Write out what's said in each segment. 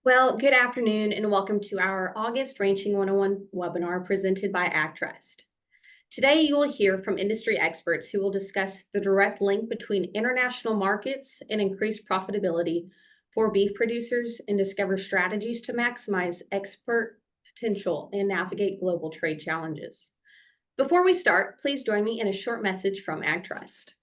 Well, good afternoon and welcome to our August Ranching 101 webinar presented by AgTrust. Today, you will hear from industry experts who will discuss the direct link between international markets and increased profitability for beef producers and discover strategies to maximize export potential and navigate global trade challenges. Before we start, please join me in a short message from AgTrust.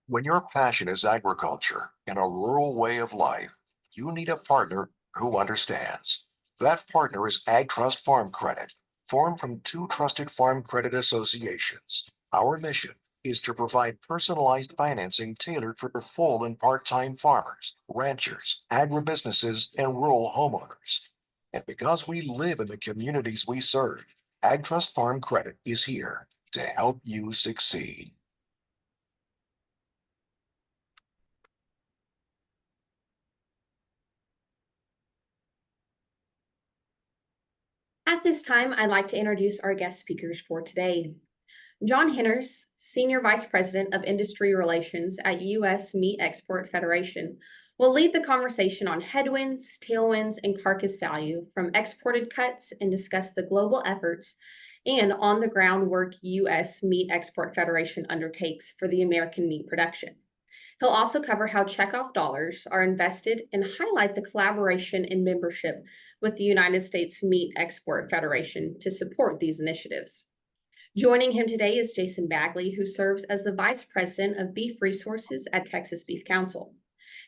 When your passion is agriculture and a rural way of life, you need a partner who understands. That partner is AgTrust Farm Credit, formed from two trusted farm credit associations. Our mission is to provide personalized financing tailored for full and part-time farmers, ranchers, agribusinesses, and rural homeowners. And because we live in the communities we serve, AgTrust Farm Credit is here to help you succeed. At this time, I'd like to introduce our guest speakers for today. John Henners, Senior Vice President of Industry Relations at U.S. Meat Export Federation, will lead the conversation on headwinds, tailwinds, and carcass value from exported cuts and discuss the global efforts and on-the-ground work U.S. Meat Export Federation undertakes for the American meat production. He'll also cover how checkoff dollars are invested and highlight the collaboration and membership with the United States Meat Export Federation to support these initiatives. Joining him today is Jason Bagley, who serves as the Vice President of Beef Resources at Texas Beef Council.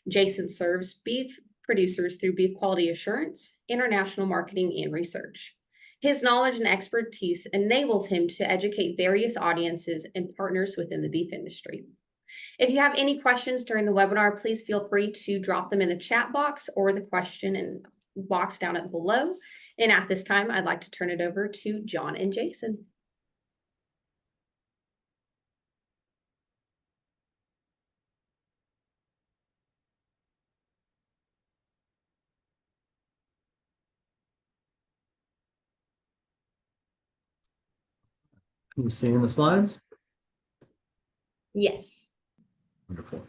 Jason serves beef producers through beef quality assurance, international marketing, and research. His knowledge and expertise enables him to educate various audiences and partners within the beef industry. If you have any questions during the webinar, please feel free to drop them in the chat box or the question and box down at below. And at this time, I'd like to turn it over to John and Jason. Can you see in the slides? Yes. Wonderful.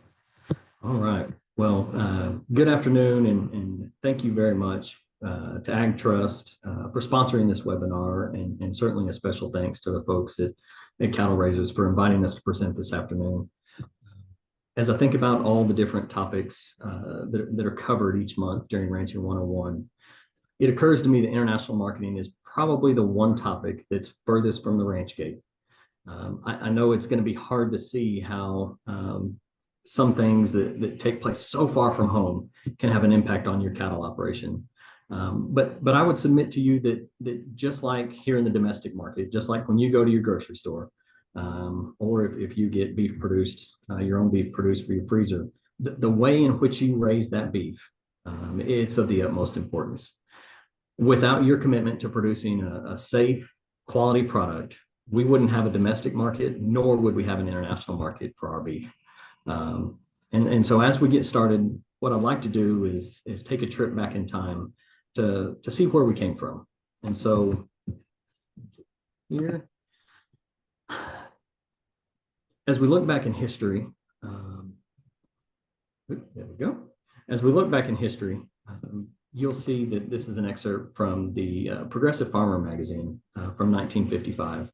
All right. Well, good afternoon, and thank you very much to AgTrust for sponsoring this webinar, and certainly a special thanks to the folks at Cattle Raisers for inviting us to present this afternoon. As I think about all the different topics that are covered each month during Ranching 101, it occurs to me that international marketing is probably the one topic that's furthest from the ranch gate. I know it's going to be hard to see how some things that take place so far from home can have an impact on your cattle operation. But I would submit to you that just like here in the domestic market, just like when you go to your grocery store, or if you get beef produced, your own beef produced for your freezer, the way in which you raise that beef, it's of the utmost importance. Without your commitment to producing a safe, quality product, we wouldn't have a domestic market, nor would we have an international market for our beef. And so as we get started, what I'd like to do is take a trip back in time to see where we came from. And so here, as we look back in history, there we go. As we look back in history, you'll see that this is an excerpt from the Progressive Farmer magazine from 1955.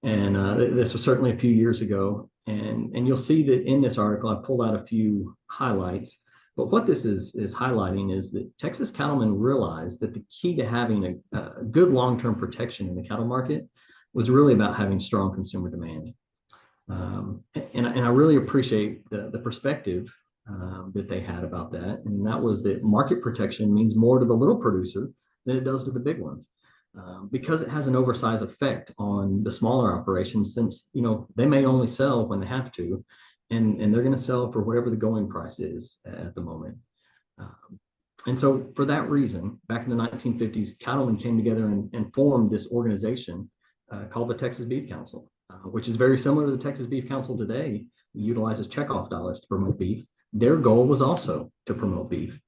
And this was certainly a few years ago. And you'll see that in this article, I pulled out a few highlights. But what this is highlighting is that Texas cattlemen realized that the key to having a good long-term protection in the cattle market was really about having strong consumer demand. And I really appreciate the perspective that they had about that. And that was that market protection means more to the little producer than it does to the big ones. Because it has an oversized effect on the smaller operations, since they may only sell when they have to, and they're going to sell for whatever the going price is at the moment. And so for that reason, back in the 1950s, cattlemen came together and formed this organization called the Texas Beef Council, which is very similar to the Texas Beef Council today, utilizes checkoff dollars to promote beef. Their goal was also to promote beef.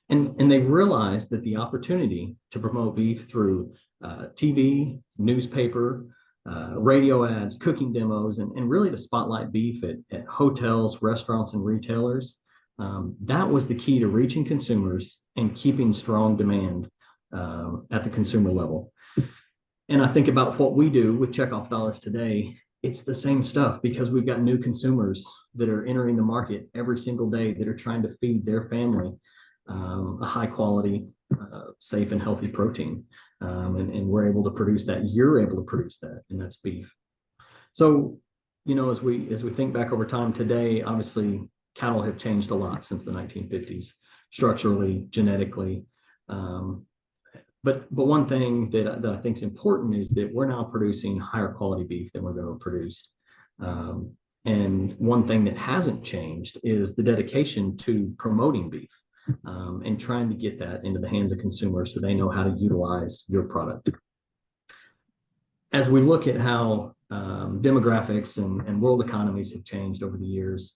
And they realized that the opportunity to promote beef through TV, newspaper, radio ads, cooking demos, and really to spotlight beef at hotels, restaurants, and retailers, that was the key to reaching consumers and keeping strong demand at the consumer level. And I think about what we do with checkoff dollars today. It's the same stuff because we've got new consumers that are entering the market every single day that are trying to feed their family a high quality, safe and healthy protein. And we're able to produce that. You're able to produce that, and that's beef. So, as we think back over time today, obviously cattle have changed a lot since the 1950s, structurally, genetically. But one thing that I think is important is that we're now producing higher quality beef than we've ever produced. And one thing that hasn't changed is the dedication to promoting beef and trying to get that into the hands of consumers so they know how to utilize your product. As we look at how demographics and world economies have changed over the years,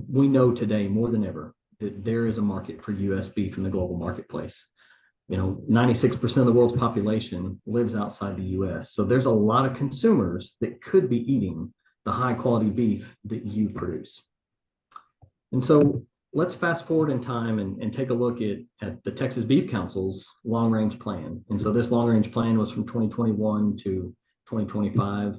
we know today more than ever that there is a market for U.S. beef in the global marketplace. 96% of the world's population lives outside the U.S. So there's a lot of consumers that could be eating the high quality beef that you produce. And so let's fast forward in time and take a look at the Texas Beef Council's long range plan. And so this long range plan was from 2021 to 2025.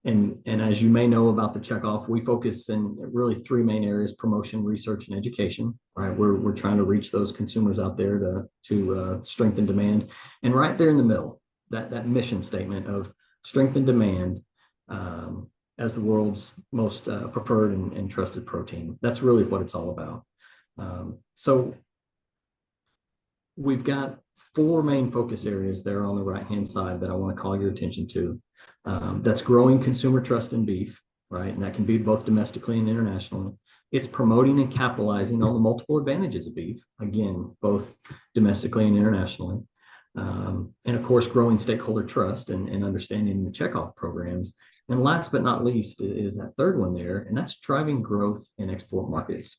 And as you may know about the checkoff, we focus in really three main areas: promotion, research, and education. Right, we're trying to reach those consumers out there to strengthen demand. And right there in the middle, that mission statement of strengthen demand as the world's most preferred and trusted protein. That's really what it's all about. So we've got four main focus areas there on the right-hand side that I want to call your attention to. That's growing consumer trust in beef, right? And that can be both domestically and internationally. It's promoting and capitalizing on the multiple advantages of beef, again, both domestically and internationally. And of course, growing stakeholder trust and understanding the checkoff programs. And last but not least is that third one there, and that's driving growth in export markets.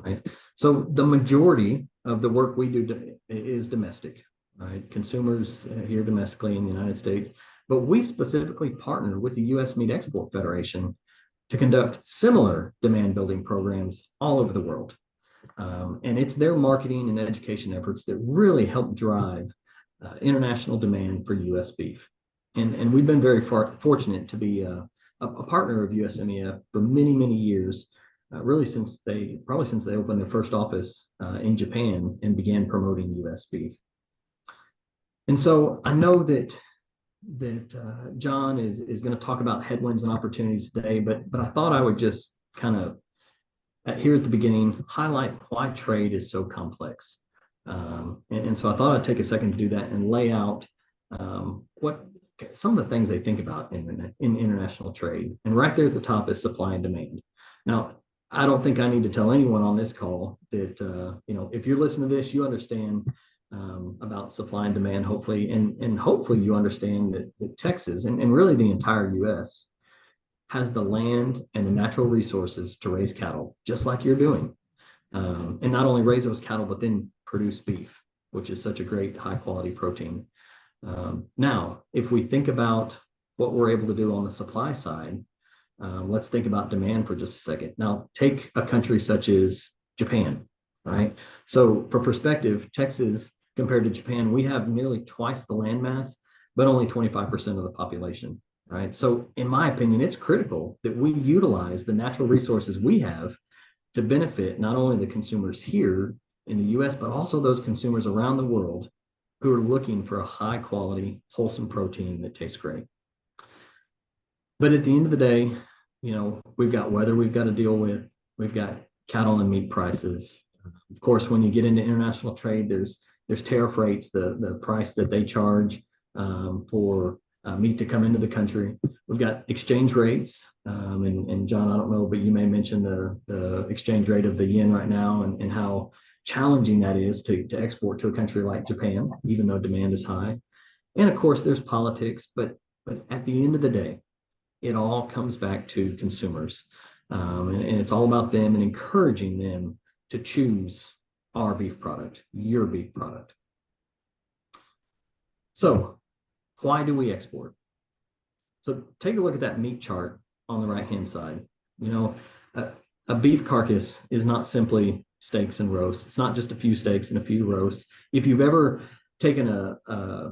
Right? So the majority of the work we do is domestic, right? Consumers here domestically in the United States, but we specifically partner with the U.S. Meat Export Federation to conduct similar demand building programs all over the world. And it's their marketing and education efforts that really help drive international demand for U.S. beef. And we've been very fortunate to be a partner of USMEF for many, many years, really since they opened their first office in Japan and began promoting U.S. beef. And so I know that John is going to talk about headwinds and opportunities today, but I thought I would just kind of here at the beginning highlight why trade is so complex. And so I thought I'd take a second to do that and lay out what some of the things they think about in international trade. And right there at the top is supply and demand. Now, I don't think I need to tell anyone on this call that if you're listening to this, you understand about supply and demand, hopefully, and hopefully you understand that Texas and really the entire U.S. has the land and the natural resources to raise cattle, just like you're doing, and not only raise those cattle, but then produce beef, which is such a great high quality protein. Now, if we think about what we're able to do on the supply side, let's think about demand for just a second. Now, take a country such as Japan, right? So for perspective, Texas compared to Japan, we have nearly twice the land mass, but only 25% of the population, right? So in my opinion, it's critical that we utilize the natural resources we have to benefit not only the consumers here in the US, but also those consumers around the world who are looking for a high quality, wholesome protein that tastes great. But at the end of the day, we've got weather we've got to deal with. We've got cattle and meat prices. Of course, when you get into international trade, there's tariff rates, the price that they charge for meat to come into the country. We've got exchange rates. And John, I don't know, but you may mention the exchange rate of the yen right now and how challenging that is to export to a country like Japan, even though demand is high. And of course, there's politics, but at the end of the day, it all comes back to consumers. And it's all about them and encouraging them to choose our beef product, your beef product. So why do we export? So take a look at that meat chart on the right-hand side. You know, a beef carcass is not simply steaks and roasts. It's not just a few steaks and a few roasts. If you've ever taken a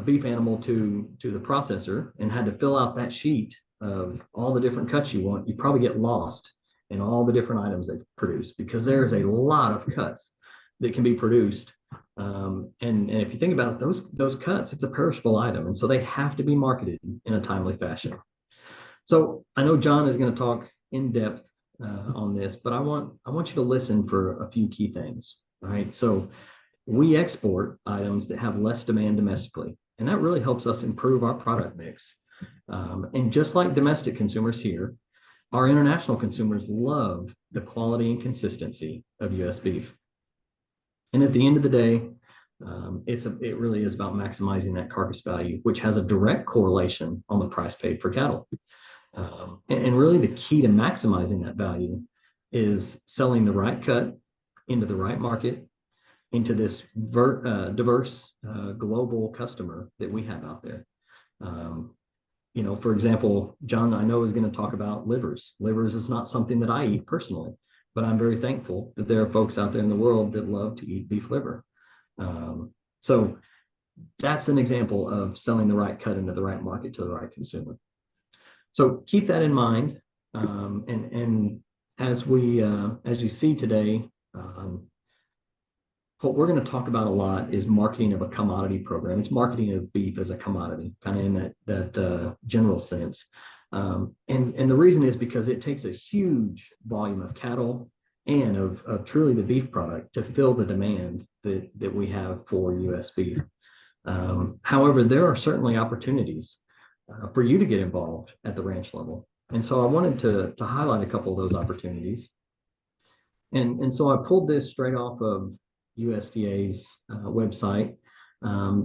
beef animal to the processor and had to fill out that sheet of all the different cuts you want, you probably get lost in all the different items they produce, because there's a lot of cuts that can be produced. And if you think about it, those cuts, it's a perishable item, and so they have to be marketed in a timely fashion. So I know John is going to talk in depth on this, but I want you to listen for a few key things. All right, so we export items that have less demand domestically, and that really helps us improve our product mix. And just like domestic consumers here, our international consumers love the quality and consistency of U.S. beef. And at the end of the day, it really is about maximizing that carcass value, which has a direct correlation on the price paid for cattle. And really the key to maximizing that value is selling the right cut into the right market, into this diverse global customer that we have out there. You know, for example, John, I know, is going to talk about livers. Livers is not something that I eat personally, but I'm very thankful that there are folks out there in the world that love to eat beef liver. So that's an example of selling the right cut into the right market to the right consumer. So keep that in mind. And as you see today, what we're going to talk about a lot is marketing of a commodity program. It's marketing of beef as a commodity, kind of in that general sense. And the reason is because it takes a huge volume of cattle and of truly the beef product to fill the demand that we have for U.S. beef. However, there are certainly opportunities for you to get involved at the ranch level. And so I wanted to highlight a couple of those opportunities. And so I pulled this straight off of USDA's website.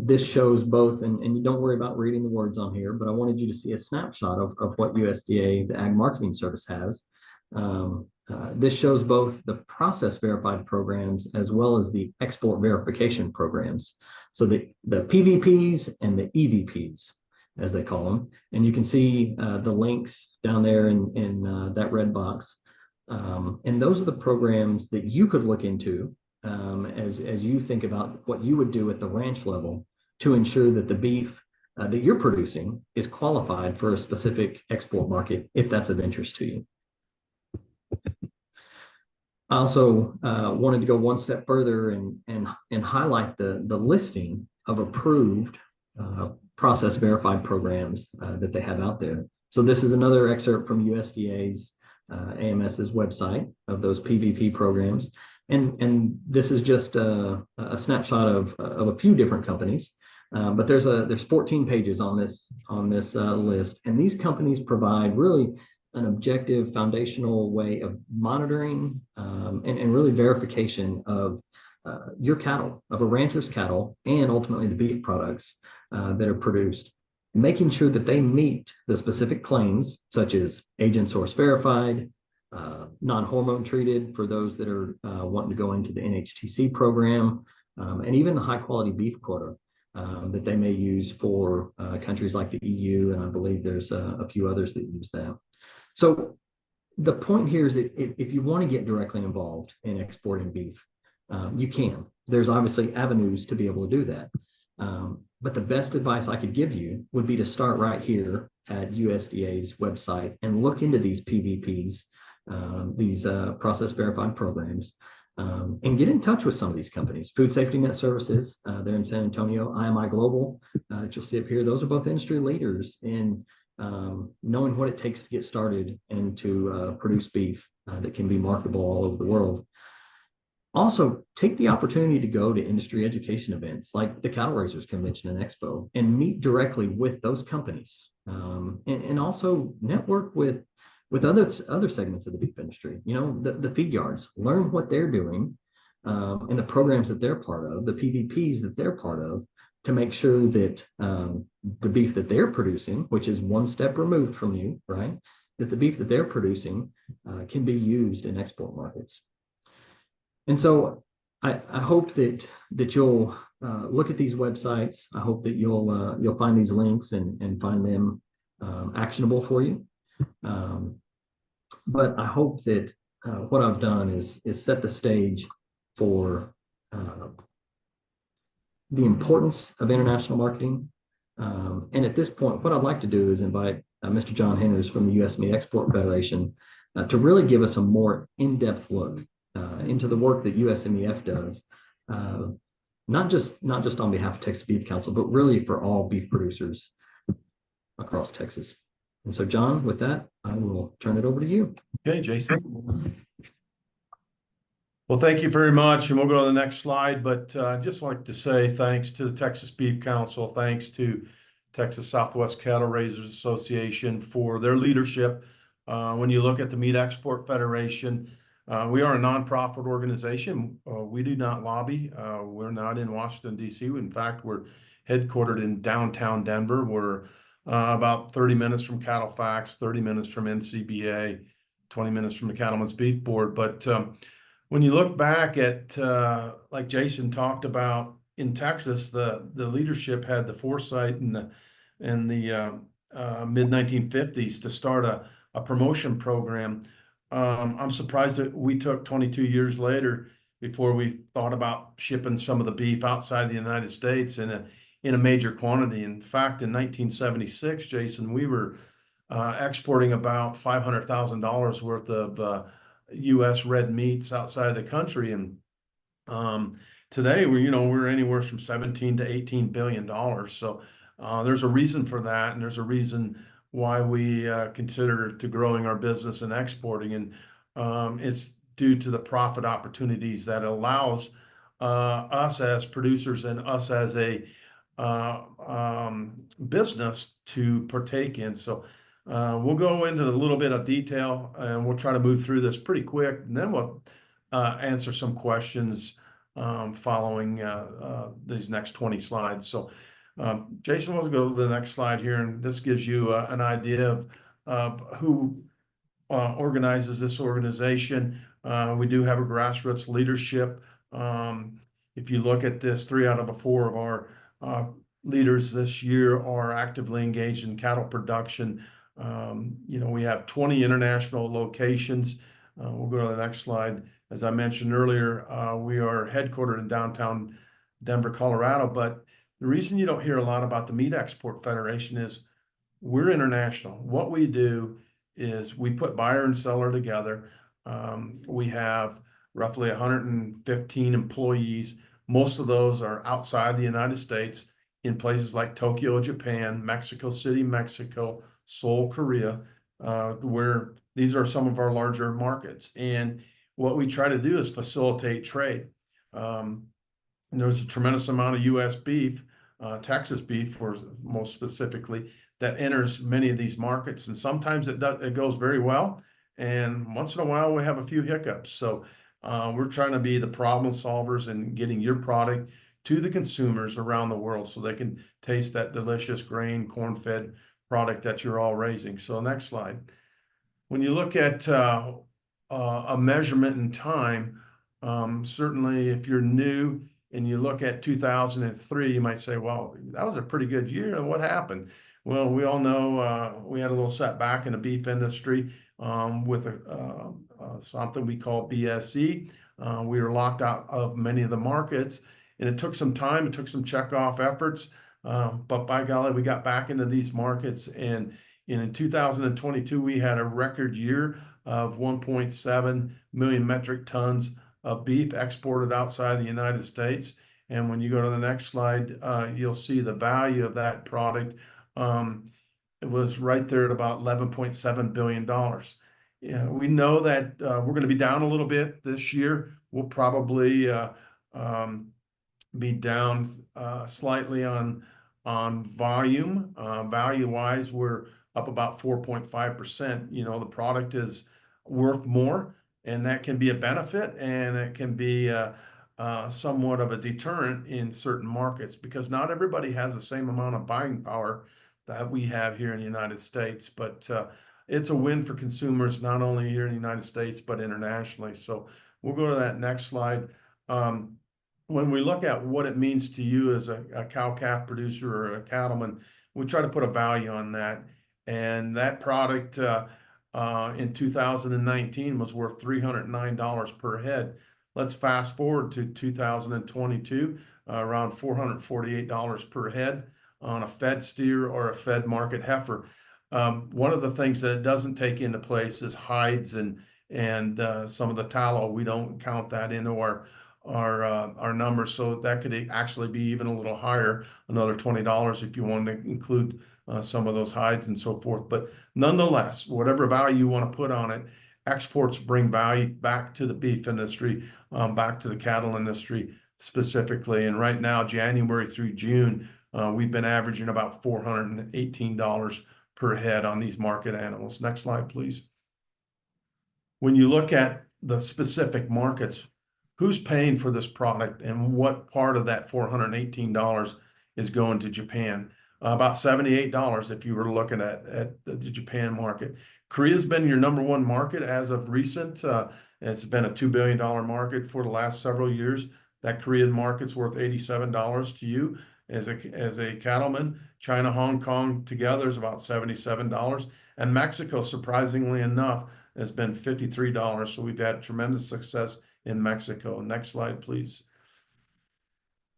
This shows both, and you don't worry about reading the words on here, but I wanted you to see a snapshot of what USDA, the Ag Marketing Service, has. This shows both the process verified programs as well as the export verification programs. So the PVPs and the EVPs, as they call them. And you can see the links down there in that red box. And those are the programs that you could look into as you think about what you would do at the ranch level to ensure that the beef that you're producing is qualified for a specific export market, if that's of interest to you. I also wanted to go one step further and highlight the listing of approved process verified programs that they have out there. So this is another excerpt from USDA's AMS's website of those PVP programs. And this is just a snapshot of a few different companies, but there's 14 pages on this list, and these companies provide really an objective foundational way of monitoring and really verification of your cattle, of a rancher's cattle, and ultimately the beef products that are produced, making sure that they meet the specific claims such as agent source verified, non-hormone treated for those that are wanting to go into the NHTC program, and even the high quality beef quota that they may use for countries like the EU, and I believe there's a few others that use that. So the point here is that if you want to get directly involved in exporting beef, you can. There's obviously avenues to be able to do that. But the best advice I could give you would be to start right here at USDA's website and look into these PVPs, these process verified programs, and get in touch with some of these companies. Food Safety Net Services, they're in San Antonio. IMI Global, that you'll see up here. Those are both industry leaders in knowing what it takes to get started and to produce beef that can be marketable all over the world. Also, take the opportunity to go to industry education events like the Cattle Raisers Convention and Expo and meet directly with those companies, and also network with other segments of the beef industry. You know, the feed yards. Learn what they're doing and the programs that they're part of, the PVPs that they're part of, to make sure that the beef that they're producing, which is one step removed from you, right? That the beef that they're producing can be used in export markets. And so I hope that you'll look at these websites. I hope that you'll find these links and find them actionable for you. But I hope that what I've done is set the stage for the importance of international marketing. And at this point, what I'd like to do is invite Mr. John Henners from the U.S. Meat Export Federation to really give us a more in-depth look into the work that USMEF does, not just on behalf of Texas Beef Council, but really for all beef producers across Texas. And so, John, with that, I will turn it over to you. Okay, Jason. Well, thank you very much, and we'll go to the next slide. But I'd just like to say thanks to the Texas Beef Council, thanks to Texas Southwest Cattle Raisers Association for their leadership. When you look at the Meat Export Federation, we are a nonprofit organization. We do not lobby. We're not in Washington, D.C. In fact, we're headquartered in downtown Denver. We're about 30 minutes from CattleFax, 30 minutes from NCBA, 20 minutes from the Cattlemen's Beef Board. But when you look back at, like Jason talked about in Texas, the leadership had the foresight in the mid-1950s to start a promotion program. I'm surprised that we took 22 years later before we thought about shipping some of the beef outside the United States in a major quantity. In fact, in 1976, Jason, we were exporting about $500,000 worth of U.S. red meats outside the country, and today we're anywhere from 17 to 18 billion dollars. So there's a reason for that, and there's a reason why we consider to growing our business and exporting, and it's due to the profit opportunities that allows us as producers and us as a business to partake in. So we'll go into a little bit of detail, and we'll try to move through this pretty quick, and then we'll answer some questions following these next 20 slides. So Jason, we'll go to the next slide here, and this gives you an idea of who organizes this organization. We do have a grassroots leadership. If you look at this, 3 out of the 4 of our leaders this year are actively engaged in cattle production. We have 20 international locations. We'll go to the next slide. As I mentioned earlier, we are headquartered in downtown Denver, Colorado, but the reason you don't hear a lot about the Meat Export Federation is we're international. What we do is we put buyer and seller together. We have roughly 115 employees. Most of those are outside the United States in places like Tokyo, Japan, Mexico City, Mexico, Seoul, Korea, where these are some of our larger markets. And what we try to do is facilitate trade. There's a tremendous amount of U.S. beef, Texas beef, for most specifically, that enters many of these markets. And sometimes it goes very well, and once in a while we have a few hiccups. So we're trying to be the problem solvers and getting your product to the consumers around the world so they can taste that delicious grain, corn-fed product that you're all raising. So next slide. When you look at a measurement in time, certainly if you're new and you look at 2003, you might say, well, that was a pretty good year, and what happened? Well, we all know we had a little setback in the beef industry with something we call BSE. We were locked out of many of the markets, and it took some time, it took some checkoff efforts, but by golly, we got back into these markets, and in 2022, we had a record year of 1.7 million metric tons of beef exported outside of the United States. And when you go to the next slide, you'll see the value of that product. It was right there at about $11.7 billion. We know that we're going to be down a little bit this year. We'll probably be down slightly on volume. Value-wise, we're up about 4.5%. The product is worth more, and that can be a benefit, and it can be somewhat of a deterrent in certain markets, because not everybody has the same amount of buying power that we have here in the United States. But it's a win for consumers, not only here in the United States, but internationally. So we'll go to that next slide. When we look at what it means to you as a cow-calf producer or a cattleman, we try to put a value on that. And that product in 2019 was worth $309 per head. Let's fast forward to 2022, around $448 per head on a fed steer or a fed market heifer. One of the things that it doesn't take into place is hides and some of the tallow. We don't count that into our numbers, so that could actually be even a little higher, another $20 if you wanted to include some of those hides and so forth. But nonetheless, whatever value you want to put on it, exports bring value back to the beef industry, back to the cattle industry specifically. And right now, January through June, we've been averaging about $418 per head on these market animals. Next slide, please. When you look at the specific markets, who's paying for this product and what part of that $418 is going to Japan? About $78 if you were looking at the Japan market. Korea's been your #1 market as of recent. It's been a $2 billion market for the last several years. That Korean market's worth $87 to you as a cattleman. China, Hong Kong together is about $77. And Mexico, surprisingly enough, has been $53. So we've had tremendous success in Mexico. Next slide, please.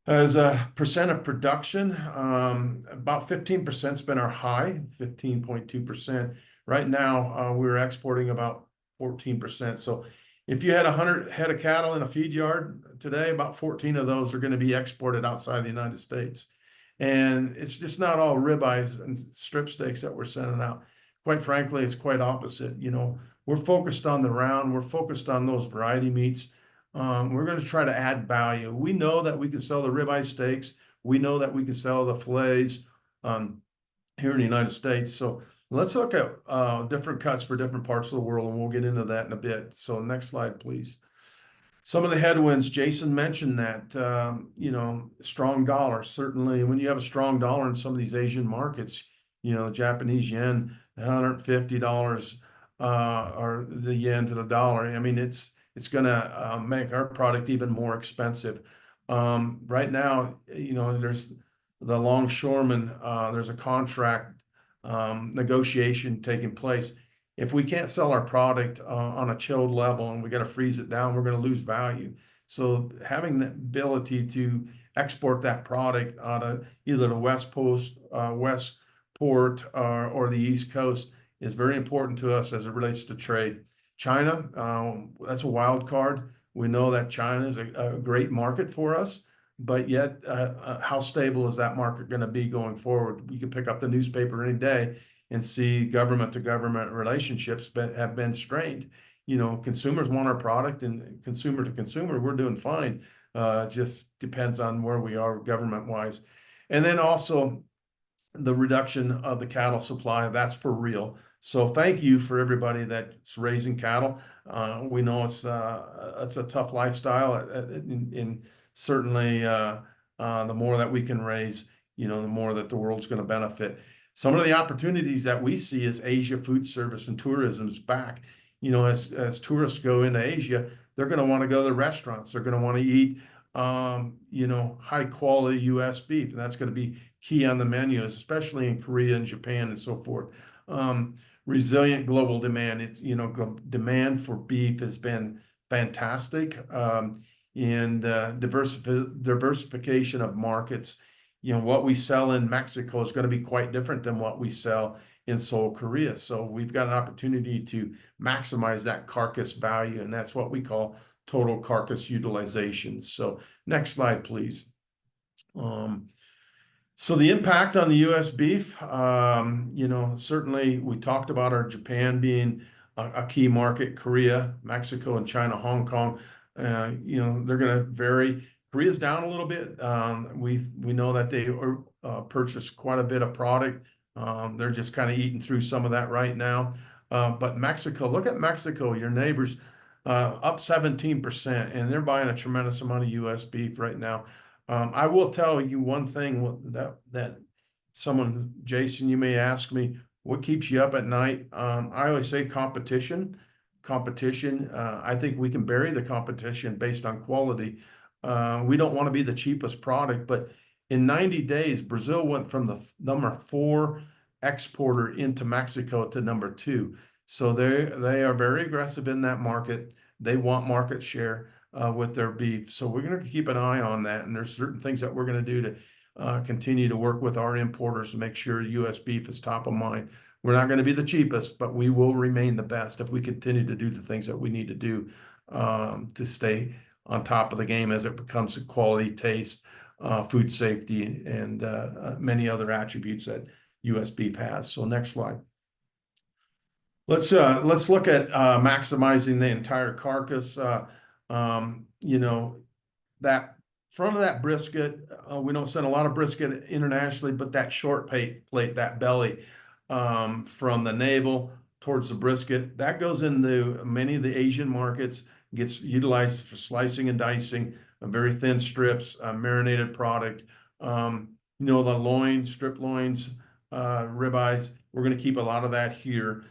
As a percent of production, about 15% has been our high, 15.2%. Right now, we're exporting about 14%. So if you had 100 head of cattle in a feed yard today, about 14 of those are going to be exported outside the United States. And it's just not all ribeyes and strip steaks that we're sending out. Quite frankly, it's quite opposite. You know, we're focused on the round. We're focused on those variety meats. We're going to try to add value. We know that we can sell the ribeye steaks. We know that we can sell the fillets here in the United States. So let's look at different cuts for different parts of the world, and we'll get into that in a bit. So next slide, please. Some of the headwinds, Jason mentioned that, you know, strong dollar. Certainly, when you have a strong dollar in some of these Asian markets, you know, Japanese yen, $150 or the yen to the dollar. I mean, it's going to make our product even more expensive. Right now, you know, there's the longshoreman, there's a contract negotiation taking place. If we can't sell our product on a chilled level and we got to freeze it down, we're going to lose value. So having the ability to export that product out of either the Westport or the East Coast is very important to us as it relates to trade. China, that's a wild card. We know that China is a great market for us, but yet how stable is that market going to be going forward? You can pick up the newspaper any day and see government-to-government relationships have been strained. You know, consumers want our product, and consumer to consumer, we're doing fine. It just depends on where we are government-wise. And then also the reduction of the cattle supply, that's for real. So thank you for everybody that's raising cattle. We know it's a tough lifestyle, and certainly the more that we can raise, you know, the more that the world's going to benefit. Some of the opportunities that we see is Asia food service and tourism is back. You know, as tourists go into Asia, they're going to want to go to the restaurants. They're going to want to eat, you know, high quality U.S. beef, and that's going to be key on the menu, especially in Korea and Japan and so forth. Resilient global demand. It's, you know, demand for beef has been fantastic, and diversification of markets. You know, what we sell in Mexico is going to be quite different than what we sell in Seoul, Korea. So we've got an opportunity to maximize that carcass value, and that's what we call total carcass utilization. So next slide, please. So the impact on the U.S. beef, you know, certainly we talked about our Japan being a key market, Korea, Mexico, and China, Hong Kong. You know, they're going to vary. Korea's down a little bit. We know that they purchased quite a bit of product. They're just kind of eating through some of that right now. But Mexico, look at Mexico, your neighbors. up 17%, and they're buying a tremendous amount of US beef right now. I will tell you one thing that someone, Jason, you may ask me, what keeps you up at night? I always say competition. I think we can bury the competition based on quality. We don't want to be the cheapest product, but in 90 days, Brazil went from the number 4 exporter into Mexico to number 2. So they are very aggressive in that market. They want market share with their beef. So we're going to keep an eye on that. And there's certain things that we're going to do to continue to work with our importers to make sure US beef is top of mind. We're not going to be the cheapest, but we will remain the best if we continue to do the things that we need to do to stay on top of the game as it comes to quality, taste, food safety, and many other attributes that US beef has. So next slide. Let's look at maximizing the entire carcass. You know, that front of that brisket, we don't send a lot of brisket internationally, but that short plate, that belly, from the navel towards the brisket, that goes into many of the Asian markets, gets utilized for slicing and dicing, very thin strips, marinated product. You know, the loin, strip loins, ribeyes, we're going to keep a lot of that here.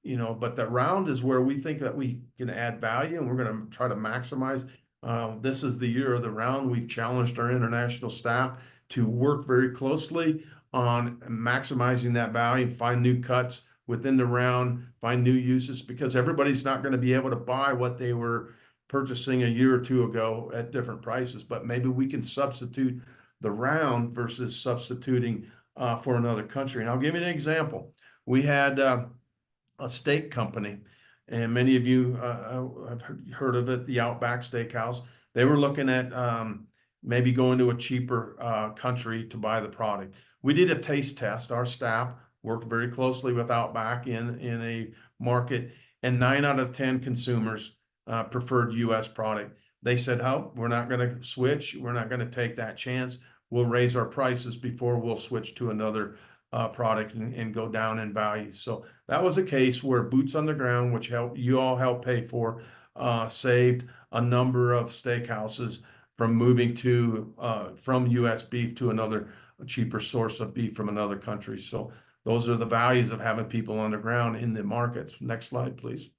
You know, but the round is where we think that we can add value, and we're going to try to maximize. This is the year of the round. We've challenged our international staff to work very closely on maximizing that value, find new cuts within the round, find new uses, because everybody's not going to be able to buy what they were purchasing a year or two ago at different prices. But maybe we can substitute the round versus substituting for another country. And I'll give you an example. We had a steak company, and many of you have heard of it, the Outback Steakhouse. They were looking at maybe going to a cheaper country to buy the product. We did a taste test. Our staff worked very closely with Outback in a market, and 9 out of 10 consumers preferred US product. They said, oh, we're not going to switch. We're not going to take that chance. We'll raise our prices before we'll switch to another product and go down in value. So that was a case where boots on the ground, which you all helped pay for, saved a number of steakhouses from moving to from US beef to another cheaper source of beef from another country. So those are the values of having people on the ground in the markets. Next slide, please.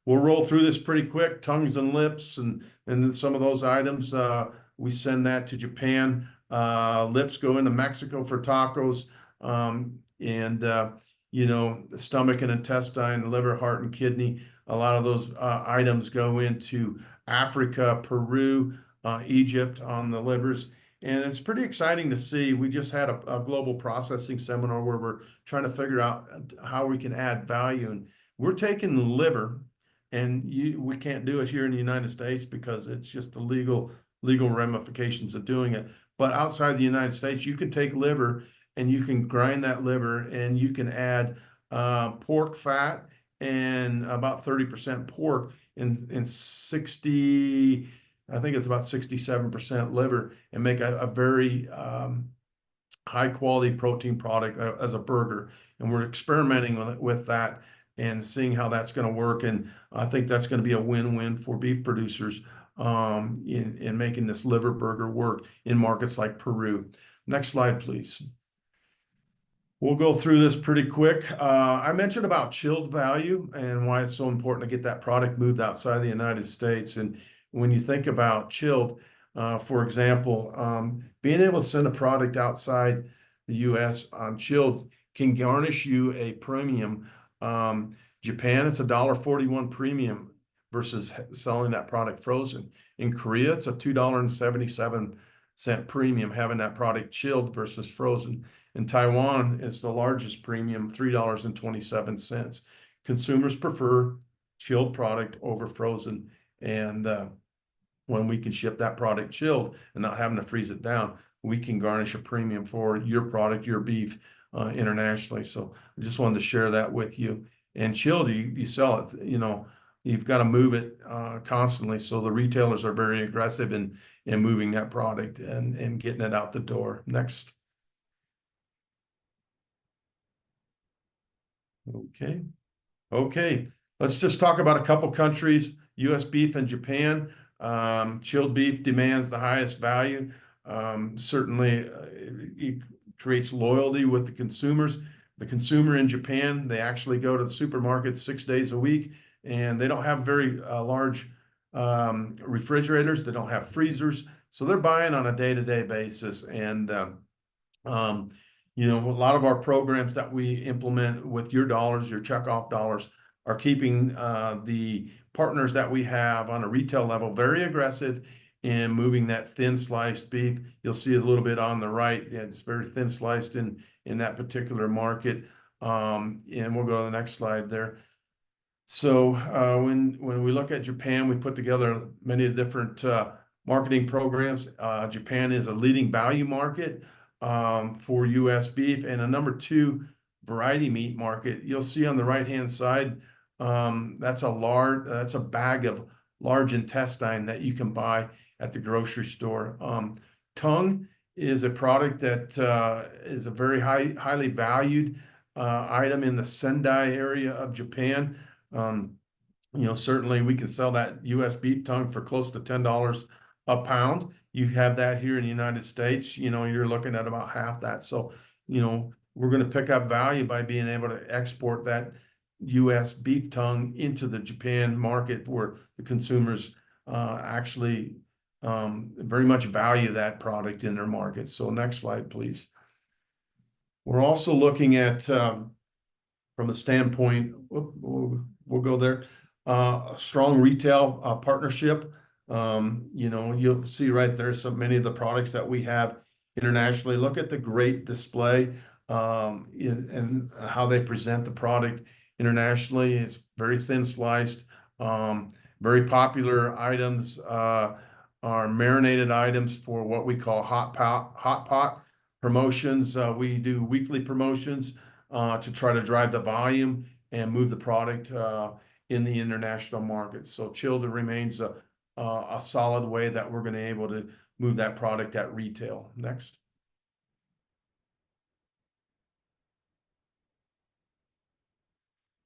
We'll roll through this pretty quick. Tongues and lips and then some of those items, we send that to Japan. Lips go into Mexico for tacos. You know, the stomach and intestine, liver, heart, and kidney, a lot of those items go into Africa, Peru, Egypt on the livers. And it's pretty exciting to see. We just had a global processing seminar where we're trying to figure out how we can add value. And we're taking the liver, and we can't do it here in the United States because it's just the legal ramifications of doing it. But outside the United States, you can take liver and you can grind that liver, and you can add pork fat and about 30% pork and 60, I think it's about 67% liver, and make a very high quality protein product as a burger. And we're experimenting with that and seeing how that's going to work. And I think that's going to be a win-win for beef producers in making this liver burger work in markets like Peru. Next slide, please. We'll go through this pretty quick. I mentioned about chilled value and why it's so important to get that product moved outside the United States. And when you think about chilled, for example, being able to send a product outside the US on chilled can garnish you a premium. Japan, it's $1.41 premium versus selling that product frozen. In Korea, it's a $2.77 premium having that product chilled versus frozen. In Taiwan, it's the largest premium, $3.27. Consumers prefer chilled product over frozen. And when we can ship that product chilled and not having to freeze it down, we can garnish a premium for your product, your beef, internationally. So I just wanted to share that with you. And chilled, you sell it, you know, you've got to move it constantly. So the retailers are very aggressive in moving that product and getting it out the door. Next. Okay. Let's just talk about a couple countries, US beef and Japan. Chilled beef demands the highest value. Certainly, it creates loyalty with the consumers. The consumer in Japan, they actually go to the supermarket 6 days a week, and they don't have very large refrigerators. They don't have freezers. So they're buying on a day-to-day basis. And, you know, a lot of our programs that we implement with your dollars, your checkoff dollars, are keeping the partners that we have on a retail level very aggressive in moving that thin sliced beef. You'll see it a little bit on the right. Yeah, it's very thin sliced in that particular market. And we'll go to the next slide there. So when we look at Japan, we put together many different marketing programs. Japan is a leading value market for US beef and a number 2 variety meat market. You'll see on the right-hand side, that's a bag of large intestine that you can buy at the grocery store. Tongue is a product that is a very highly valued item in the Sendai area of Japan. You know, certainly we can sell that US beef tongue for close to $10 a pound. You have that here in the United States, you know, you're looking at about half that. So, you know, we're going to pick up value by being able to export that US beef tongue into the Japan market where the consumers actually very much value that product in their market. So next slide, please. We're also looking at, from a standpoint, we'll go there, a strong retail partnership. You know, you'll see right there many of the products that we have internationally. Look at the great display and how they present the product internationally. It's very thin sliced. Very popular items are marinated items for what we call hot pot promotions. We do weekly promotions to try to drive the volume and move the product in the international market. So chilled remains a solid way that we're going to be able to move that product at retail. Next.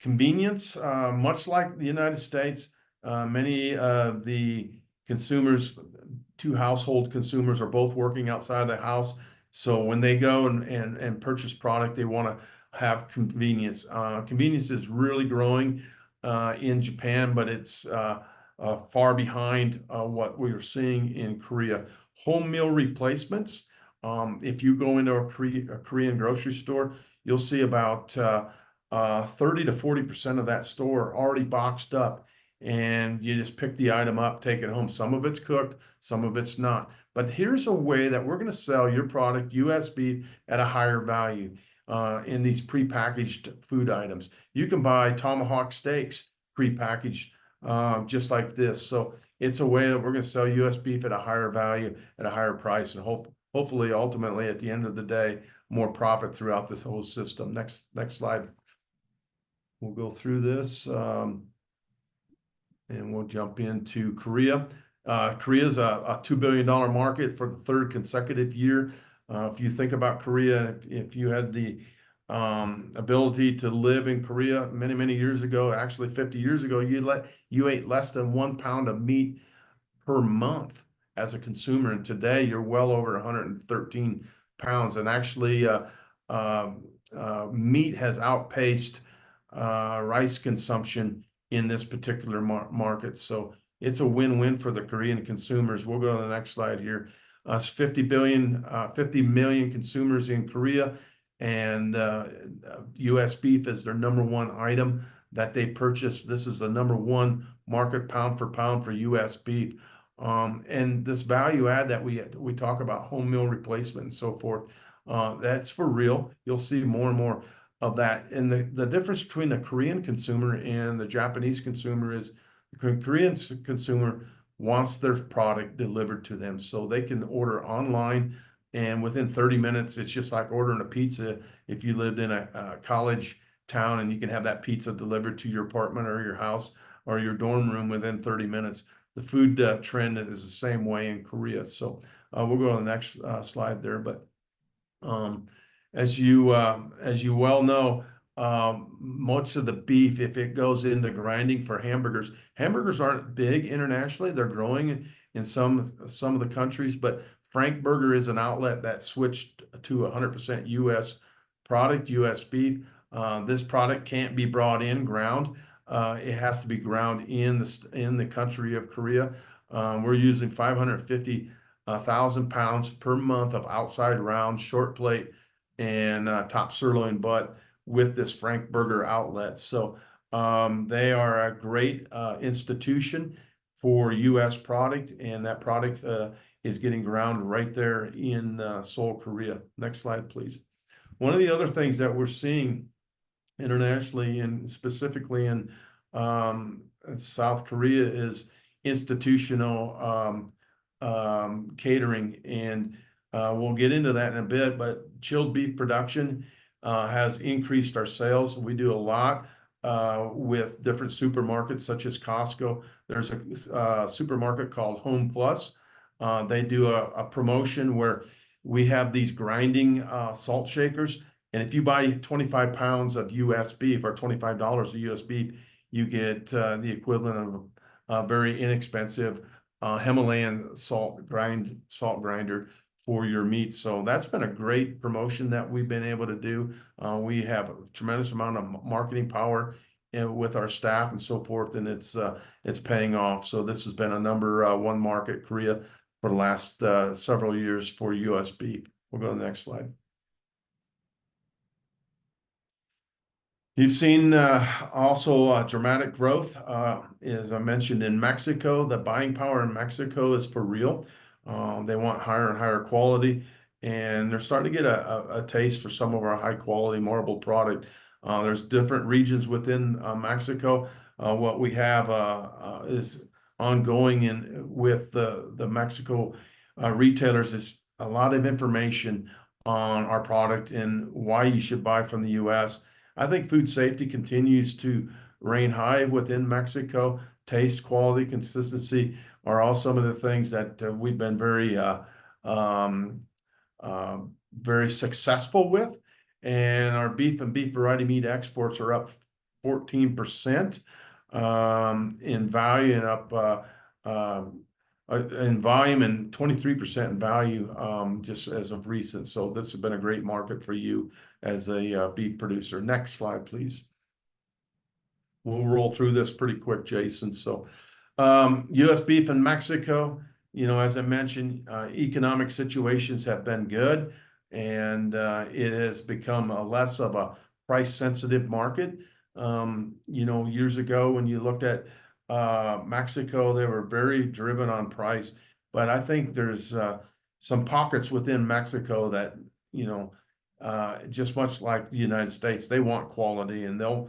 Convenience, much like the United States, many of the consumers, 2 household consumers, are both working outside the house. So when they go and purchase product, they want to have convenience. Convenience is really growing in Japan, but it's far behind what we are seeing in Korea. Home meal replacements. If you go into a Korean grocery store, you'll see about 30 to 40% of that store already boxed up, and you just pick the item up, take it home. Some of it's cooked, some of it's not. But here's a way that we're going to sell your product, US beef, at a higher value in these prepackaged food items. You can buy tomahawk steaks prepackaged just like this. So it's a way that we're going to sell US beef at a higher value, at a higher price, and hopefully, ultimately, at the end of the day, more profit throughout this whole system. Next slide. We'll go through this and we'll jump into Korea. Korea is a $2 billion market for the 3rd consecutive year. If you think about Korea, if you had the ability to live in Korea many years ago, actually 50 years ago, you ate less than 1 pound of meat per month as a consumer, and today you're well over 113 pounds. And actually, meat has outpaced rice consumption in this particular market. So it's a win-win for the Korean consumers. We'll go to the next slide here. 50 million consumers in Korea, and US beef is their #1 item that they purchase. This is the #1 market pound for pound for US beef. And this value add that we talk about, home meal replacement and so forth, that's for real. You'll see more and more of that. And the difference between the Korean consumer and the Japanese consumer is the Korean consumer wants their product delivered to them, so they can order online, and within 30 minutes, it's just like ordering a pizza if you lived in a college town, and you can have that pizza delivered to your apartment or your house or your dorm room within 30 minutes. The food trend is the same way in Korea. So we'll go to the next slide there. But as you well know, much of the beef, if it goes into grinding for hamburgers, hamburgers aren't big internationally. They're growing in some of the countries, but Frank Burger is an outlet that switched to 100% U.S. product, U.S. beef. This product can't be brought in ground. It has to be ground in the country of Korea. We're using 550,000 pounds per month of outside round, short plate, and top sirloin butt with this Frank Burger outlet. So they are a great institution for U.S. product, and that product is getting ground right there in Seoul, Korea. Next slide, please. One of the other things that we're seeing internationally and specifically in South Korea is institutional catering, and we'll get into that in a bit, but chilled beef production has increased our sales. We do a lot with different supermarkets such as Costco. There's a supermarket called Home Plus. They do a promotion where we have these grinding salt shakers. And if you buy 25 pounds of U.S. beef or $25 of U.S. beef, you get the equivalent of a very inexpensive Himalayan salt grinder for your meat. So that's been a great promotion that we've been able to do. We have a tremendous amount of marketing power with our staff and so forth, and it's paying off. So this has been a number one market, Korea, for the last several years for U.S. beef. We'll go to the next slide. You've seen also dramatic growth, as I mentioned, in Mexico. The buying power in Mexico is for real. They want higher and higher quality, and they're starting to get a taste for some of our high quality marbled product. There's different regions within Mexico. What we have is ongoing with the Mexico retailers is a lot of information on our product and why you should buy from the U.S. I think food safety continues to reign high within Mexico. Taste, quality, consistency are all some of the things that we've been very successful with. And our beef and beef variety meat exports are up 14% in value and up in volume and 23% in value just as of recent. So this has been a great market for you as a beef producer. Next slide, please. We'll roll through this pretty quick, Jason. So U.S. beef in Mexico, as I mentioned, economic situations have been good, and it has become less of a price-sensitive market. Years ago, when you looked at Mexico, they were very driven on price. But I think there's some pockets within Mexico that, just much like the United States, they want quality, and they'll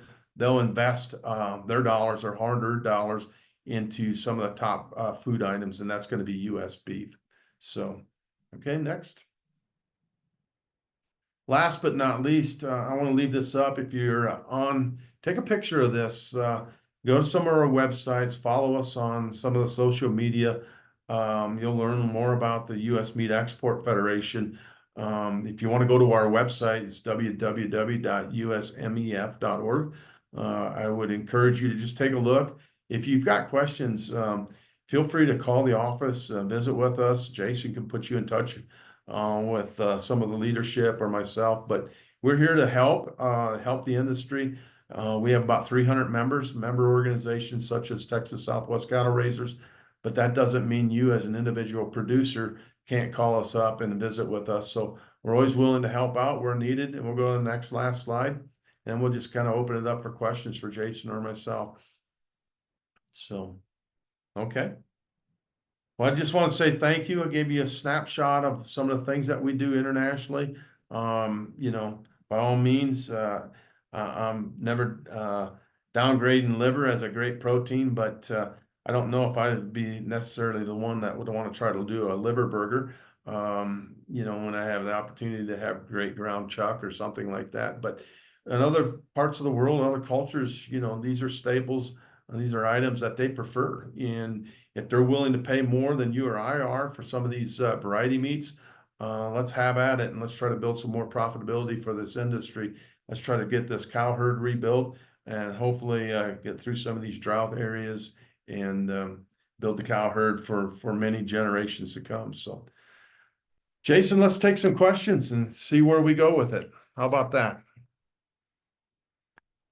invest their dollars or hard-earned dollars into some of the top food items, and that's going to be U.S. beef. So, okay, next. Last but not least, I want to leave this up. If you're take a picture of this. Go to some of our websites, follow us on some of the social media. You'll learn more about the U.S. Meat Export Federation. If you want to go to our website, it's www.usmef.org. I would encourage you to just take a look. If you've got questions, feel free to call the office, visit with us. Jason can put you in touch with some of the leadership or myself. But we're here to help the industry. We have about 300 member organizations such as Texas Southwest Cattle Raisers, but that doesn't mean you as an individual producer can't call us up and visit with us. So we're always willing to help out where needed. And we'll go to the last slide, and we'll just kind of open it up for questions for Jason or myself. So, okay. Well, I just want to say thank you. I gave you a snapshot of some of the things that we do internationally. By all means, I'm never downgrading liver as a great protein, but I don't know if I'd be necessarily the one that would want to try to do a liver burger, when I have the opportunity to have great ground chuck or something like that. But in other parts of the world, other cultures, these are staples, and these are items that they prefer. And if they're willing to pay more than you or I are for some of these variety meats, let's have at it, and let's try to build some more profitability for this industry. let's try to get this cow herd rebuilt and hopefully get through some of these drought areas and build the cow herd for many generations to come. So, Jason, let's take some questions and see where we go with it. How about that?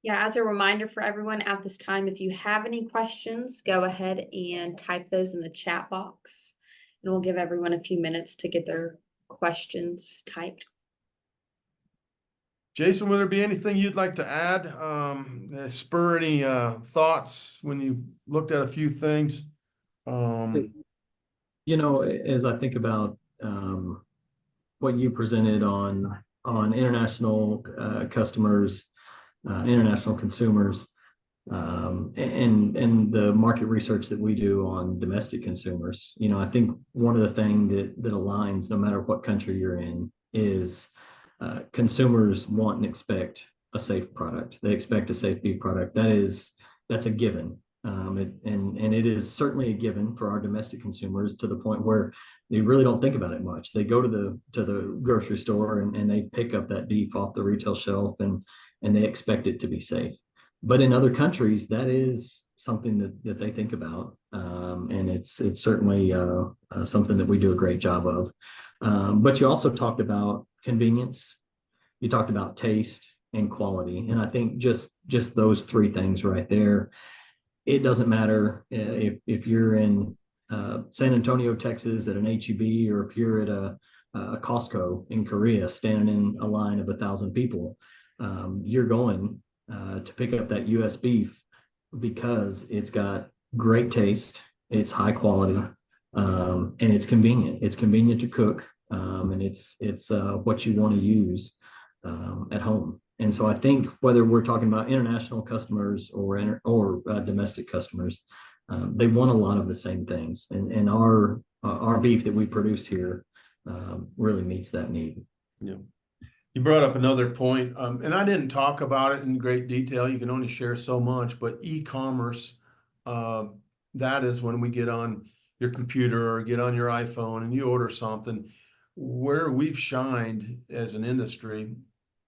Yeah, as a reminder for everyone at this time, if you have any questions, go ahead and type those in the chat box. And we'll give everyone a few minutes to get their questions typed. Jason, will there be anything you'd like to add? Spur any thoughts when you looked at a few things? You know, as I think about what you presented on international customers, international consumers, and the market research that we do on domestic consumers, you know, I think one of the things that aligns no matter what country you're in is consumers want and expect a safe product. They expect a safe beef product. That's a given. And it is certainly a given for our domestic consumers to the point where they really don't think about it much. They go to the grocery store and they pick up that beef off the retail shelf and they expect it to be safe. But in other countries, that is something that they think about, and it's certainly something that we do a great job of. But you also talked about convenience. You talked about taste and quality, and I think just those three things right there. It doesn't matter if you're in San Antonio, Texas, at an H-E-B, or if you're at a Costco in Korea, standing in a line of 1,000 people. You're going to pick up that U.S. beef because it's got great taste, it's high quality, and it's convenient. It's convenient to cook, and it's what you want to use at home. And so I think whether we're talking about international customers or domestic customers, they want a lot of the same things. And our beef that we produce here really meets that need. Yeah. You brought up another point, and I didn't talk about it in great detail. You can only share so much, but e-commerce, that is when we get on your computer or get on your iPhone and you order something. Where we've shined as an industry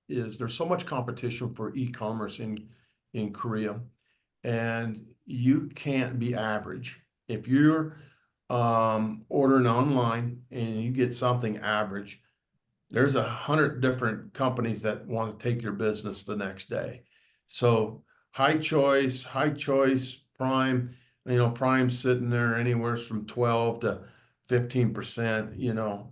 is there's so much competition for e-commerce in Korea, and you can't be average. If you're ordering online and you get something average, there's 100 different companies that want to take your business the next day. So high choice, prime, you know, prime sitting there anywhere from 12 to 15%, you know.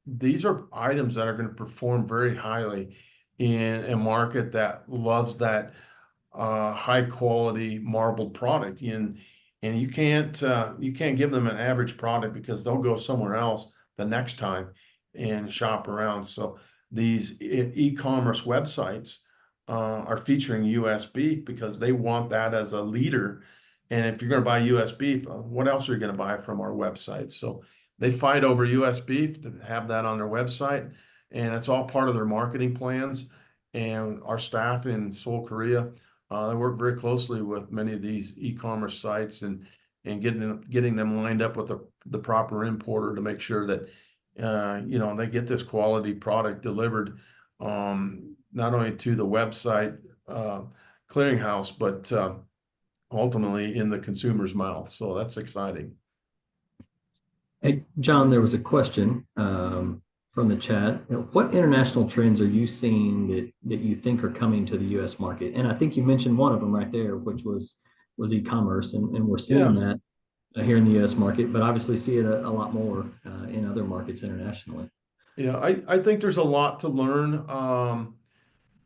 These are items that are going to perform very highly in a market that loves that high quality marbled product. And you can't give them an average product because they'll go somewhere else the next time and shop around. So these e-commerce websites are featuring U.S. beef because they want that as a leader. And if you're going to buy U.S. beef, what else are you going to buy from our website? So they fight over U.S. beef to have that on their website, and it's all part of their marketing plans. And our staff in Seoul, Korea, they work very closely with many of these e-commerce sites and getting them lined up with the proper importer to make sure that you know, they get this quality product delivered not only to the website clearinghouse, but ultimately in the consumer's mouth. So that's exciting. Hey, John, there was a question from the chat. What international trends are you seeing that you think are coming to the U.S. market? And I think you mentioned one of them right there, which was e-commerce, and we're seeing that here in the U.S. market, but obviously see it a lot more in other markets internationally. Yeah, I think there's a lot to learn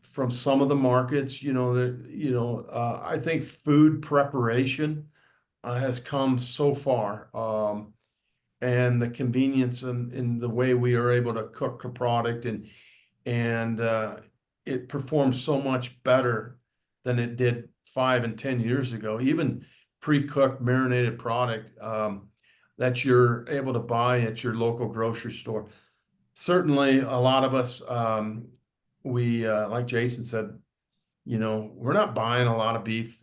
from some of the markets. You know, I think food preparation has come so far, and the convenience in the way we are able to cook a product and it performs so much better than it did 5 and 10 years ago. Even pre-cooked marinated product that you're able to buy at your local grocery store. Certainly a lot of us, we like Jason said, you know, we're not buying a lot of beef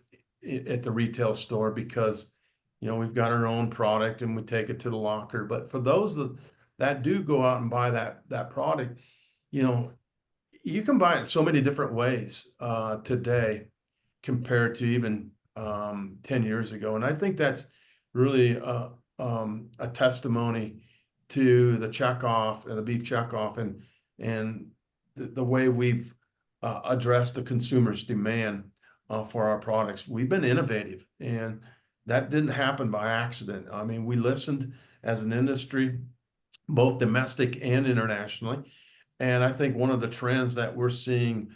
at the retail store because, you know, we've got our own product and we take it to the locker. But for those that do go out and buy that product, you know, you can buy it so many different ways today compared to even 10 years ago. And I think that's really a testimony to the checkoff and the beef checkoff and the way we've addressed the consumer's demand for our products. We've been innovative, and that didn't happen by accident. I mean, we listened as an industry, both domestic and internationally. And I think one of the trends that we're seeing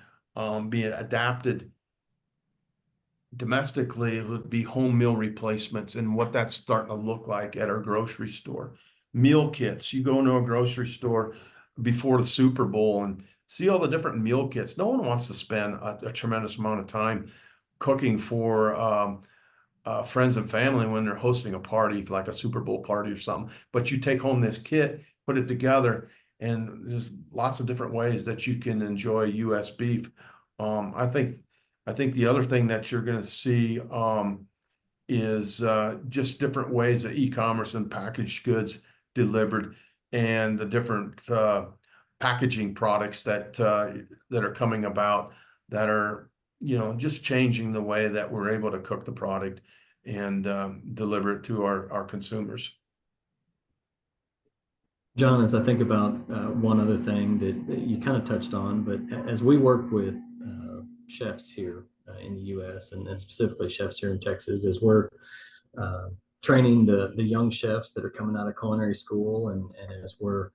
being adapted domestically would be home meal replacements and what that's starting to look like at our grocery store. Meal kits. You go into a grocery store before the Super Bowl and see all the different meal kits. No one wants to spend a tremendous amount of time cooking for friends and family when they're hosting a party, like a Super Bowl party or something. But you take home this kit, put it together, and there's lots of different ways that you can enjoy U.S. beef. I think the other thing that you're going to see is just different ways of e-commerce and packaged goods delivered, and the different packaging products that are coming about that are, you know, just changing the way that we're able to cook the product and deliver it to our consumers. John, as I think about one other thing that you kind of touched on, but as we work with chefs here in the U.S. and specifically chefs here in Texas, as we're training the young chefs that are coming out of culinary school, and as we're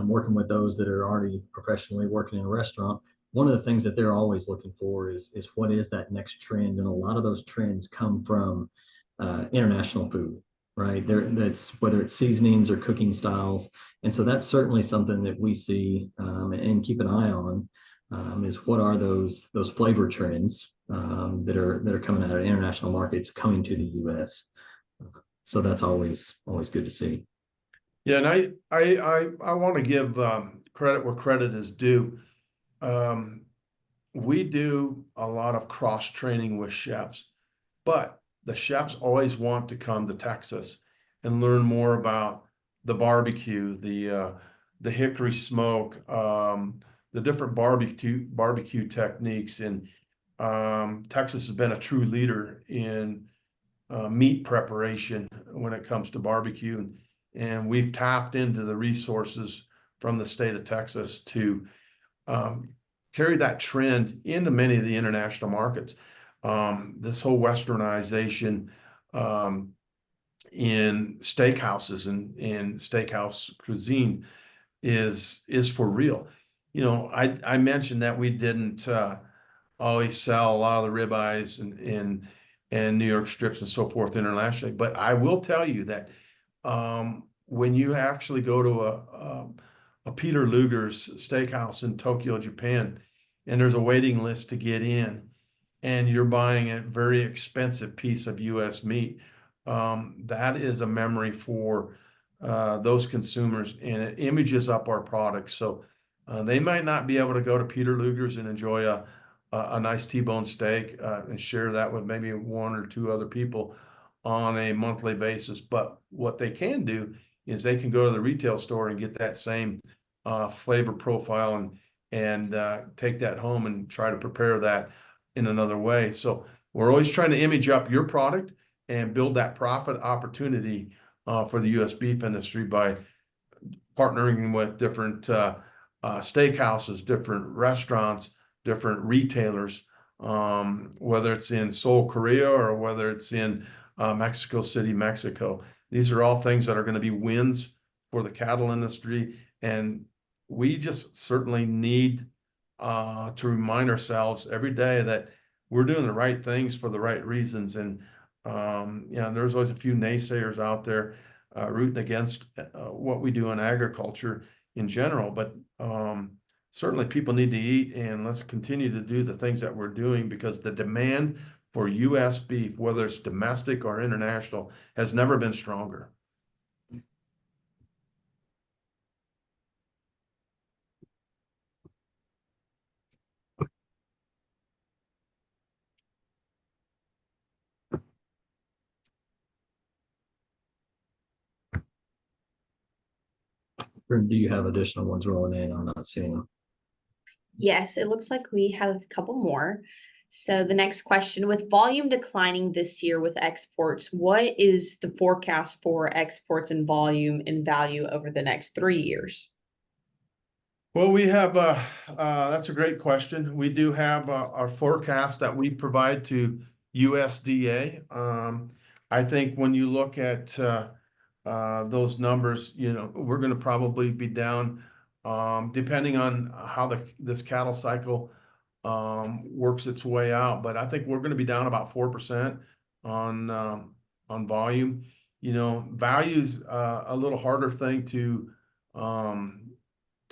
working with those that are already professionally working in a restaurant, one of the things that they're always looking for is what is that next trend, and a lot of those trends come from international food, right? That's whether it's seasonings or cooking styles, and so that's certainly something that we see and keep an eye on. Is what are those flavor trends that are coming out of international markets coming to the U.S. So that's always good to see. Yeah, and I want to give credit where credit is due. We do a lot of cross training with chefs, but the chefs always want to come to Texas and learn more about the barbecue, the hickory smoke, the different barbecue techniques. And Texas has been a true leader in meat preparation when it comes to barbecue. And we've tapped into the resources from the state of Texas to carry that trend into many of the international markets. This whole westernization in steakhouses and in steakhouse cuisine is for real. You know, I mentioned that we didn't always sell a lot of the ribeyes and New York strips and so forth internationally, but I will tell you that when you actually go to a Peter Luger's steakhouse in Tokyo, Japan, and there's a waiting list to get in, and you're buying a very expensive piece of U.S. meat, that is a memory for those consumers, and it images up our products. So they might not be able to go to Peter Luger's and enjoy a nice T-bone steak and share that with maybe one or two other people on a monthly basis. But what they can do is they can go to the retail store and get that same flavor profile and take that home and try to prepare that in another way. So we're always trying to image up your product and build that profit opportunity for the U.S. beef industry by partnering with different steakhouses, different restaurants, different retailers, whether it's in Seoul, Korea, or whether it's in Mexico City, Mexico. These are all things that are going to be wins for the cattle industry. And we just certainly need to remind ourselves every day that we're doing the right things for the right reasons. And, you know, there's always a few naysayers out there rooting against what we do in agriculture in general. But certainly people need to eat, and let's continue to do the things that we're doing, because the demand for U.S. beef, whether it's domestic or international, has never been stronger. Or do you have additional ones rolling in? I'm not seeing them. Yes, it looks like we have a couple more. So the next question, with volume declining this year with exports, what is the forecast for exports in volume and value over the next 3 years? Well, we have, that's a great question. We do have, our forecast that we provide to USDA. I think when you look at, those numbers, you know, we're gonna probably be down, depending on how this cattle cycle, works its way out. But I think we're gonna be down about 4% on volume. You know, value's, a little harder thing to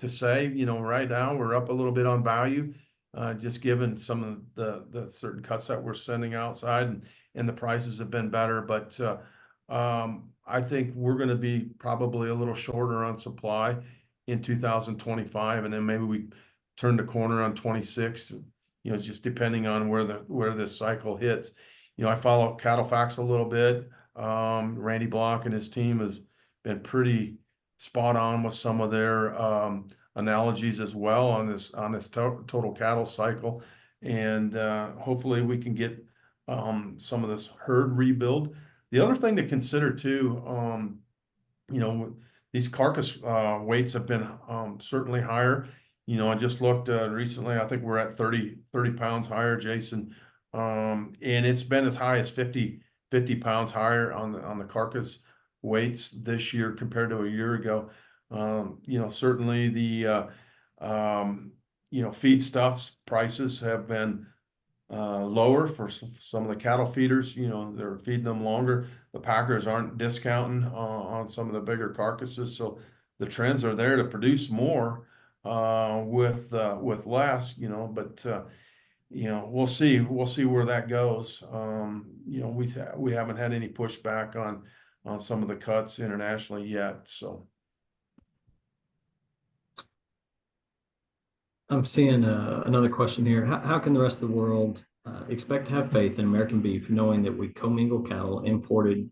say. You know, right now, we're up a little bit on value, just given some of the certain cuts that we're sending outside, and the prices have been better. But I think we're gonna be probably a little shorter on supply in 2025, and then maybe we turn the corner on 26, you know, just depending on where this cycle hits. You know, I follow CattleFax a little bit. Randy Block and his team has been pretty spot on with some of their analogies as well on this total cattle cycle, and hopefully we can get some of this herd rebuild. The other thing to consider too, you know, these carcass weights have been certainly higher. You know, I just looked recently. I think we're at 30 pounds higher, Jason, and it's been as high as 50 pounds higher on the carcass weights this year compared to a year ago. You know, certainly the you know, feedstuffs prices have been lower for some of the cattle feeders. You know, they're feeding them longer. The packers aren't discounting on some of the bigger carcasses, so the trends are there to produce more with less. You know, but you know, we'll see where that goes. You know, we haven't had any pushback on some of the cuts internationally yet. So I'm seeing another question here. How can the rest of the world expect to have faith in American beef, knowing that we commingle cattle imported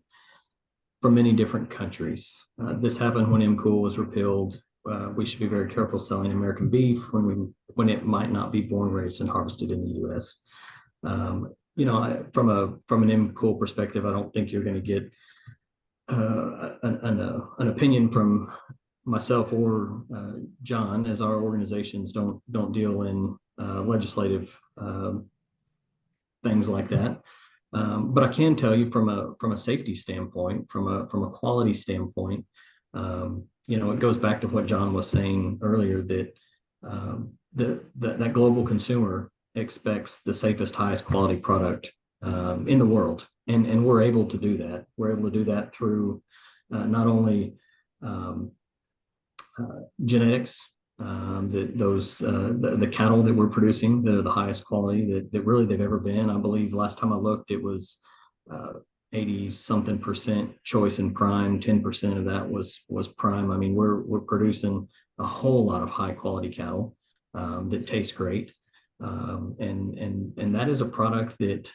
from many different countries? This happened when MCOOL was repealed. We should be very careful selling American beef when it might not be born, raised, and harvested in the U.S. You know, from an MCOOL perspective, I don't think you're going to get an opinion from myself or John, as our organizations don't deal in legislative things like that. But I can tell you from a safety standpoint, from a quality standpoint, you know, it goes back to what John was saying earlier, that that global consumer expects the safest, highest quality product in the world, and we're able to do that. We're able to do that through not only genetics, the cattle that we're producing, the highest quality that really they've ever been. I believe last time I looked, it was 80-something% choice and prime. 10% of that was prime. I mean, we're producing a whole lot of high quality cattle that taste great, and that is a product that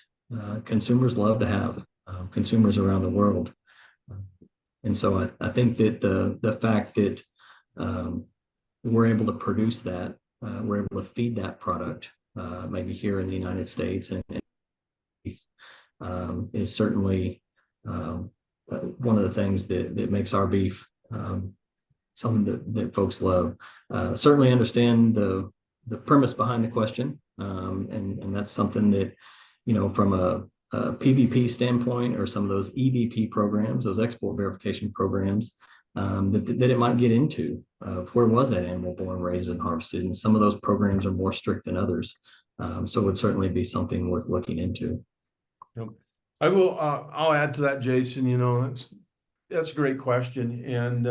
consumers love to have. Consumers around the world, and so I think that the fact that we're able to produce that, we're able to feed that product, maybe here in the United States, and is certainly one of the things that makes our beef something that folks love. Certainly understand the premise behind the question, and that's something that, you know, from a PVP standpoint, or some of those EVP programs, those export verification programs, that it might get into, where was that animal born, raised, and harvested, and some of those programs are more strict than others. So it would certainly be something worth looking into. Yep. I'll add to that, Jason. You know, that's a great question, and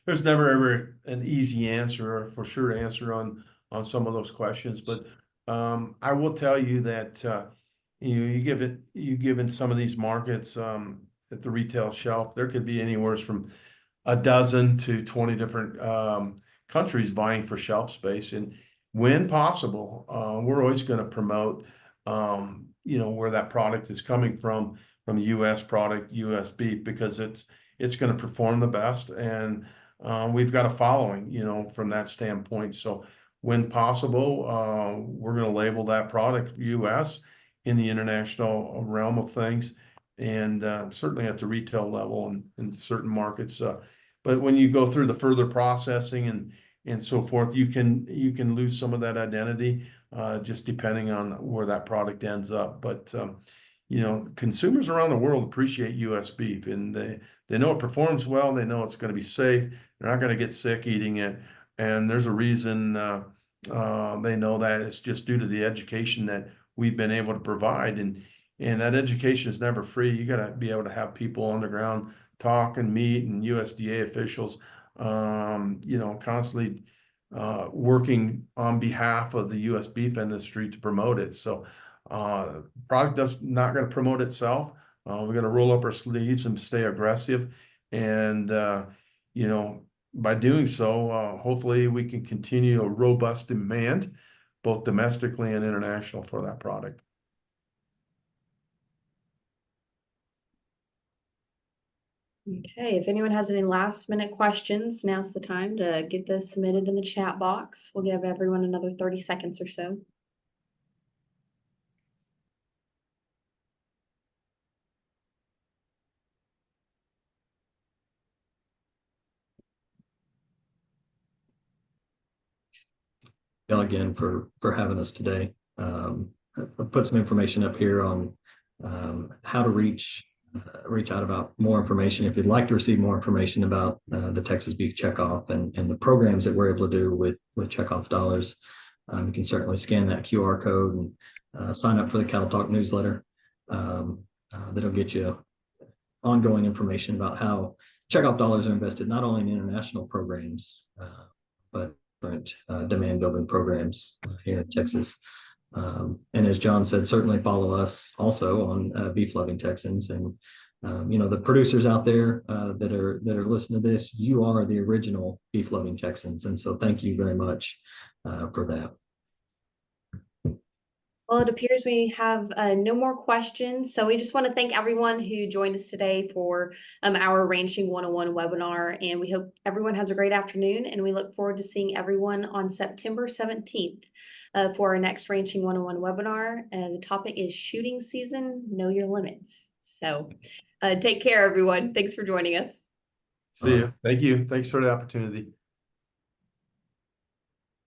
there's never ever an easy answer or for sure answer on some of those questions. But I will tell you that you give in some of these markets at the retail shelf, there could be anywhere from a dozen to 20 different countries vying for shelf space. And when possible, we're always going to promote, you know, where that product is coming from U.S. product, U.S. beef, because it's going to perform the best. And we've got a following, you know, from that standpoint. So when possible, we're going to label that product US in the international realm of things, and certainly at the retail level and in certain markets. But when you go through the further processing and so forth, you can lose some of that identity, just depending on where that product ends up. But consumers around the world appreciate US beef, and they know it performs well. They know it's going to be safe. They're not going to get sick eating it. And there's a reason they know that. It's just due to the education that we've been able to provide. And that education is never free. You got to be able to have people on the ground talk and meet, and USDA officials, constantly working on behalf of the US beef industry to promote it. So product not going to promote itself. We're going to roll up our sleeves and stay aggressive. And, by doing so, hopefully we can continue a robust demand, both domestically and international, for that product. Okay, if anyone has any last minute questions, now's the time to get those submitted in the chat box. We'll give everyone another 30 seconds or so. Again for having us today. I put some information up here on how to reach out about more information. If you'd like to receive more information about the Texas Beef Checkoff and the programs that we're able to do with Checkoff dollars, you can certainly scan that QR code and sign up for the Cattle Talk newsletter. That'll get you ongoing information about how Checkoff dollars are invested not only in international programs, but different demand building programs here in Texas. And as John said, certainly follow us also on Beef Loving Texans. And the producers out there that are listening to this, you are the original Beef Loving Texans, and so thank you very much for that. Well, it appears we have no more questions. So we just want to thank everyone who joined us today for our Ranching 101 webinar. And we hope everyone has a great afternoon. And we look forward to seeing everyone on September 17th for our next Ranching 101 webinar. The topic is shooting season, know your limits. So take care, everyone. Thanks for joining us. See you. Thank you. Thanks for the opportunity.